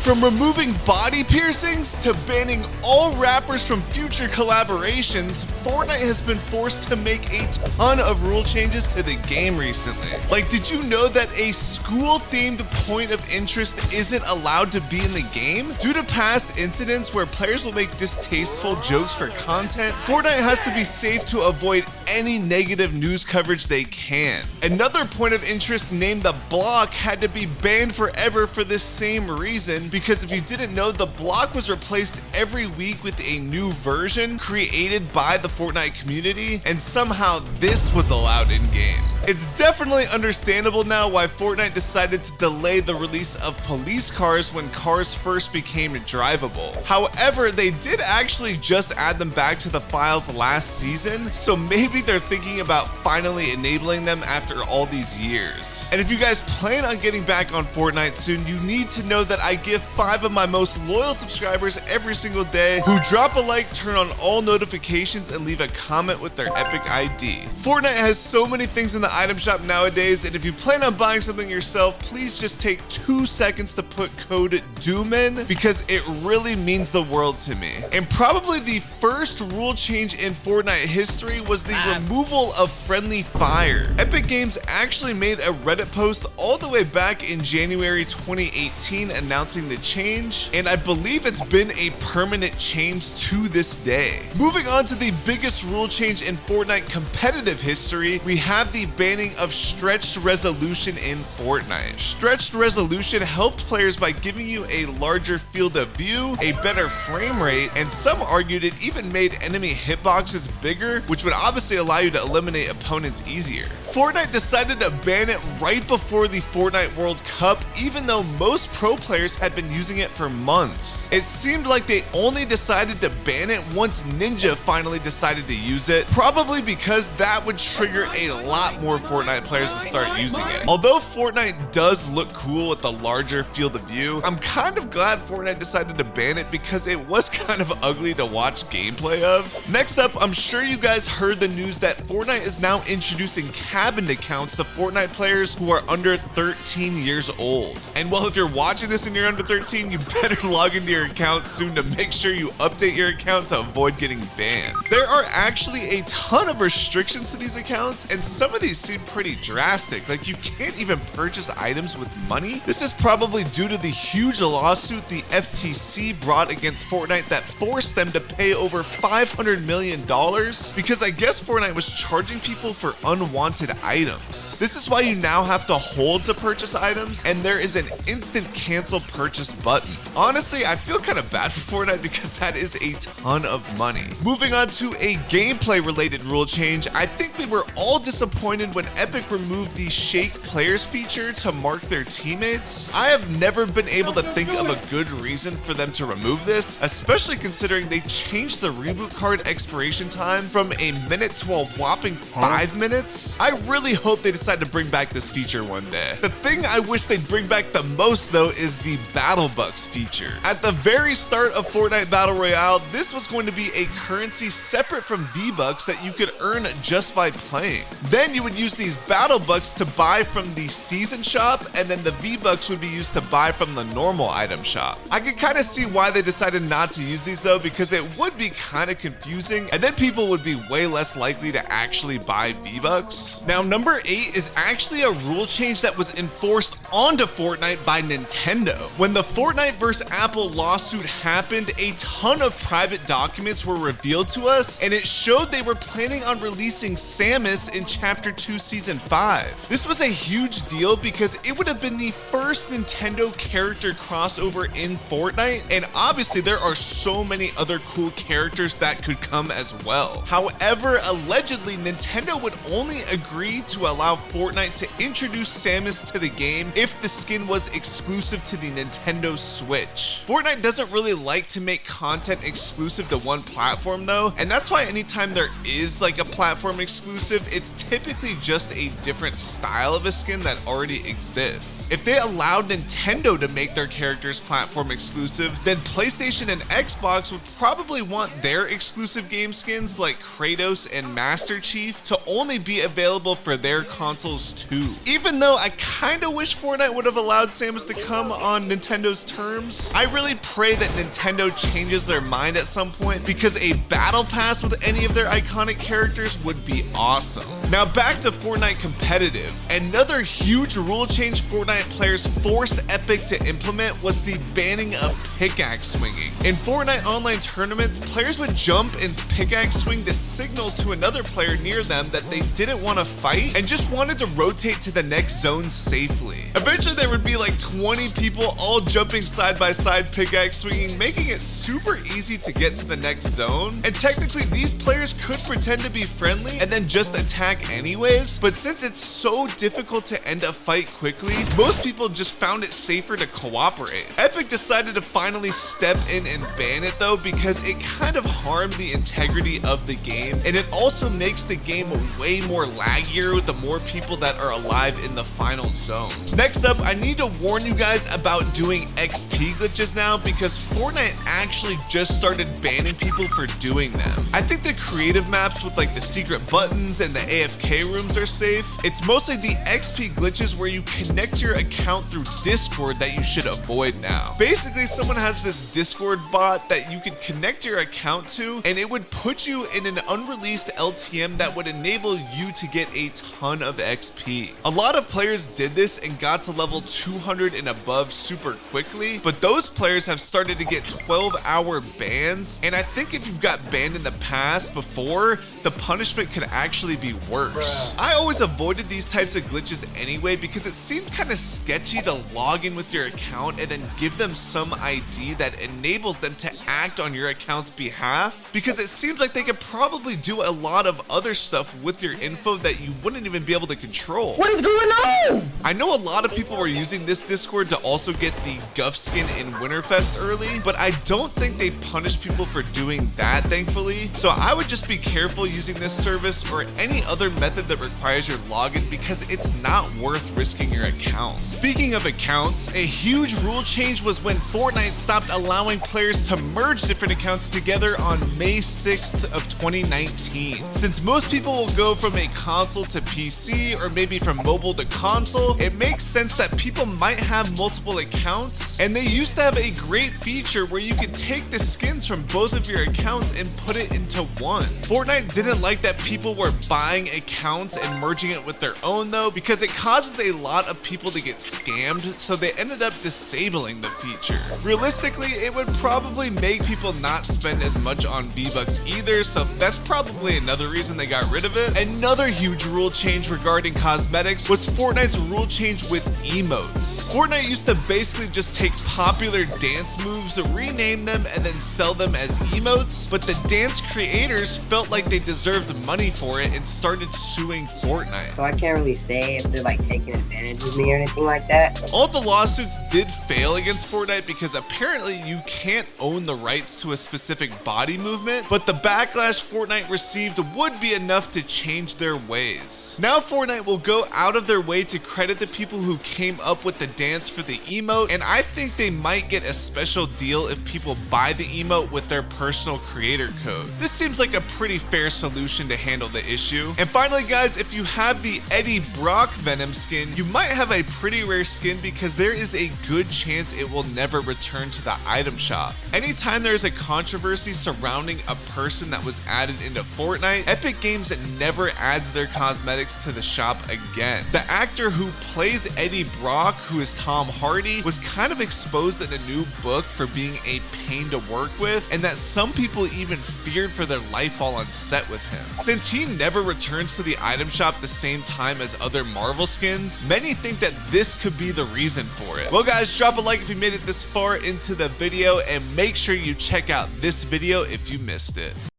From removing body piercings to banning all rappers from future collaborations, Fortnite has been forced to make a ton of rule changes to the game recently. Like, did you know that a school-themed point of interest isn't allowed to be in the game? Due to past incidents where players will make distasteful jokes for content, Fortnite has to be safe to avoid any negative news coverage they can. Another point of interest named the block had to be banned forever for this same reason, because if you didn't know, the block was replaced every week with a new version created by the Fortnite community, and somehow this was allowed in game. It's definitely understandable now why Fortnite decided to delay the release of police cars when cars first became drivable. However, they did actually just add them back to the files last season, so maybe they're thinking about finally enabling them after all these years. And if you guys plan on getting back on Fortnite soon, you need to know that I give 5 of my most loyal subscribers every single day who drop a like, turn on all notifications, and leave a comment with their epic ID. Fortnite has so many things in the item shop nowadays, and if you plan on buying something yourself, please just take 2 seconds to put code DOOMIN, because it really means the world to me. And probably the first rule change in Fortnite history was the removal of friendly fire. Epic Games actually made a Reddit post all the way back in January 2018 announcing the change, and I believe it's been a permanent change to this day. Moving on to the biggest rule change in Fortnite competitive history, we have the banning of stretched resolution in Fortnite. Stretched resolution helped players by giving you a larger field of view, a better frame rate, and some argued it even made enemy hitboxes bigger, which would obviously allow you to eliminate opponents easier. Fortnite decided to ban it right before the Fortnite World Cup, even though most pro players had been using it for months. It seemed like they only decided to ban it once Ninja finally decided to use it, probably because that would trigger a lot more Fortnite players to start using it. Although Fortnite does look cool with the larger field of view, I'm kind of glad Fortnite decided to ban it because it was kind of ugly to watch gameplay of. Next up, I'm sure you guys heard the news that Fortnite is now introducing cabined accounts to Fortnite players who are under 13 years old. And well, if you're watching this and you're under 13, you better log into your account soon to make sure you update your account to avoid getting banned. There are actually a ton of restrictions to these accounts, and some of these seem pretty drastic. Like, you can't even purchase items with money. This is probably due to the huge lawsuit the FTC brought against Fortnite that forced them to pay over $500 million because I guess Fortnite was charging people for unwanted items. This is why you now have to hold to purchase items, and there is an instant cancel purchase button. Honestly, I feel kind of bad for Fortnite because that is a ton of money. Moving on to a gameplay related rule change, I think we were all disappointed when Epic removed the shake players feature to mark their teammates. I have never been able to think of a good reason for them to remove this, especially considering they changed the reboot card expiration time from a minute to a whopping 5 minutes. I really hope they decide to bring back this feature one day. The thing I wish they'd bring back the most though is the Battle Bucks feature. At the very start of Fortnite Battle Royale, this was going to be a currency separate from V-Bucks that you could earn just by playing. Then you would use these Battle Bucks to buy from the season shop, and then the V-Bucks would be used to buy from the normal item shop. I can kind of see why they decided not to use these though, because it would be kind of confusing, and then people would be way less likely to actually buy V-Bucks. Now, number 8 is actually a rule change that was enforced onto Fortnite by Nintendo. When the Fortnite vs. Apple lawsuit happened, a ton of private documents were revealed to us, and it showed they were planning on releasing Samus in Chapter 2 Season 5. This was a huge deal because it would have been the first Nintendo character crossover in Fortnite, and obviously there are so many other cool characters that could come as well. However, allegedly Nintendo would only agree to allow Fortnite to introduce Samus to the game if the skin was exclusive to the Nintendo Switch. Fortnite doesn't really like to make content exclusive to one platform though, and that's why anytime there is like a platform exclusive, it's typically basically just a different style of a skin that already exists. If they allowed Nintendo to make their characters platform exclusive, then PlayStation and Xbox would probably want their exclusive game skins like Kratos and Master Chief to only be available for their consoles too. Even though I kinda wish Fortnite would have allowed Samus to come on Nintendo's terms, I really pray that Nintendo changes their mind at some point, because a battle pass with any of their iconic characters would be awesome. Now back to Fortnite competitive. Another huge rule change Fortnite players forced Epic to implement was the banning of pickaxe swinging. In Fortnite online tournaments, players would jump and pickaxe swing to signal to another player near them that they didn't want to fight and just wanted to rotate to the next zone safely. Eventually there would be like 20 people all jumping side by side pickaxe swinging, making it super easy to get to the next zone. And technically these players could pretend to be friendly and then just attack anyways, but since it's so difficult to end a fight quickly, most people just found it safer to cooperate. Epic decided to finally step in and ban it though, because it kind of harmed the integrity of the game, and it also makes the game way more laggier with the more people that are alive in the final zone. Next up, I need to warn you guys about doing XP glitches now, because Fortnite actually just started banning people for doing them. I think the creative maps with like the secret buttons and the AFK rooms are safe. It's mostly the XP glitches where you connect your account through Discord that you should avoid now. Basically, someone has this Discord bot that you can connect your account to, and it would put you in an unreleased LTM that would enable you to get a ton of XP. A lot of players did this and got to level 200 and above super quickly, but those players have started to get 12-hour bans, and I think if you've got banned in the past before, the punishment could actually be worse. I always avoided these types of glitches anyway, because it seemed kind of sketchy to log in with your account and then give them some ID that enables them to act on your account's behalf, because it seems like they could probably do a lot of other stuff with your info that you wouldn't even be able to control. What is going on? I know a lot of people were using this Discord to also get the Guff skin in Winterfest early, but I don't think they punish people for doing that, thankfully. So I would just be careful using this service or any other method that requires your login, because it's not worth risking your account. Speaking of accounts, a huge rule change was when Fortnite stopped allowing players to merge different accounts together on May 6th of 2019. Since most people will go from a console to PC, or maybe from mobile to console, it makes sense that people might have multiple accounts, and they used to have a great feature where you could take the skins from both of your accounts and put it into one. Fortnite didn't like that people were buying accounts and merging it with their own though, because it causes a lot of people to get scammed, so they ended up disabling the feature. Realistically, it would probably make people not spend as much on V-Bucks either, so that's probably another reason they got rid of it. Another huge rule change regarding cosmetics was Fortnite's rule change with emotes. Fortnite used to basically just take popular dance moves, rename them, and then sell them as emotes, but the dance creators felt like they deserved money for it and started suing Fortnite. So I can't really say if they're like taking advantage of me or anything like that. All the lawsuits did fail against Fortnite because apparently you can't own the rights to a specific body movement, but the backlash Fortnite received would be enough to change their ways. Now Fortnite will go out of their way to credit the people who came up with the dance for the emote, and I think they might get a special deal if people buy the emote with their personal creator code. This seems like a pretty fair solution to handle the issue. And finally guys, if you have the Eddie Brock Venom skin, you might have a pretty rare skin, because there is a good chance it will never return to the item shop. Anytime there is a controversy surrounding a person that was added into Fortnite, Epic Games never adds their cosmetics to the shop again. The actor who plays Eddie Brock, who is Tom Hardy, was kind of exposed in a new book for being a pain to work with, and that some people even feared for their life while on set with him. Since he never returns to the item shop the same time as other Marvel skins, many think that this could be the reason for it. Well guys, drop a like if you made it this far into the video, and make sure you check out this video if you missed it.